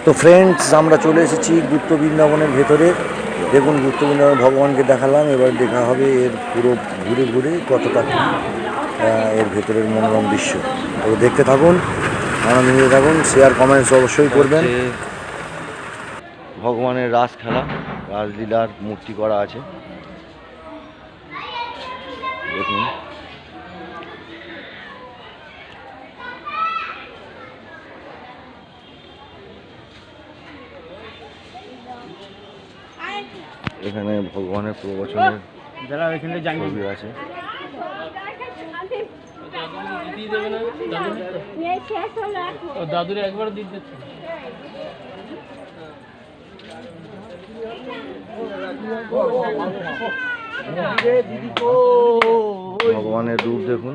তো ফ্রেন্ডস, আমরা চলে এসেছি গুপ্ত বৃন্দাবনের ভেতরে। দেখুন, গুপ্ত বৃন্দাবন ভগবানকে দেখালাম, এবার দেখা হবে এর পুরো ঘুরে ঘুরে কতটা এর ভেতরের মনোরম দৃশ্য। তো দেখতে থাকুন, আনন্দ নিয়ে থাকুন, শেয়ার কমেন্টস অবশ্যই করবেন। ভগবানের রাস খেলা, রাসলীলার মূর্তি করা আছে, দেখুন। এখানে ভগবানের প্রবচনের ছবি আছে। দাদুরে একবার দিতে ভগবানের রূপ দেখুন।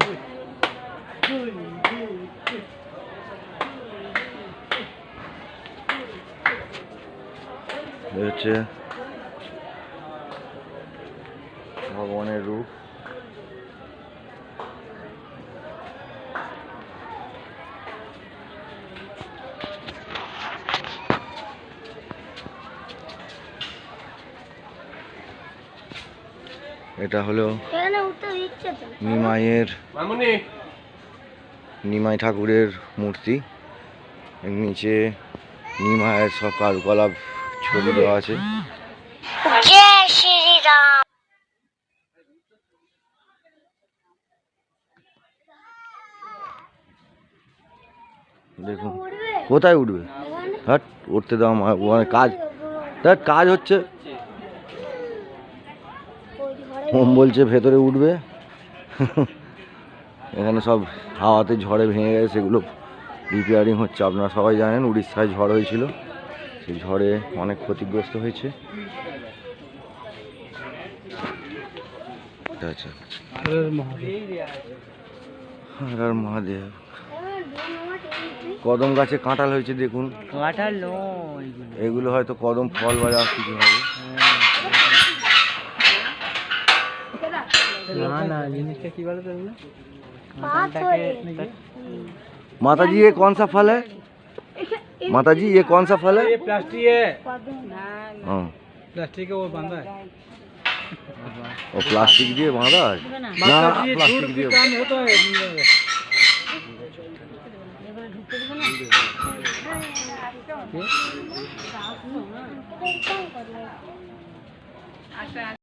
হচ্ছে ভগবানের রূপ। এটা হলো নিমাই ঠাকুরের মূর্তি। এর নিচে নিমায়ের সব কারুকলাপ ছবি দেওয়া আছে। দেখুন কোথায় উঠবে, হ্যাঁ উঠতে দাও, কাজ কাজ হচ্ছে। ওম বলছে ভেতরে উঠবে। এখানে সব হাওয়াতে ঝড়ে ভেঙে গেছে, সেগুলো রিপেয়ারিং হচ্ছে। আপনারা সবাই জানেন উড়িষ্যায় ঝড় হয়েছিল, সেই ঝড়ে অনেক ক্ষতিগ্রস্ত হয়েছে। আচ্ছা, হর মহাদেব। কদম গাছে কাঁঠাল হয়েছে, দেখুন। কাঁঠাল এগুলো হয়তো কদম ফল বা যা কিছু হবে। माता जी ये कौन सा फल है? माता जी ये कौन सा फल है? ये प्लास्टिक है। हाँ, प्लास्टिक है, वो बांधा है। और प्लास्टिक दिए बांधा है ना, प्लास्टिक दिए काम होता है।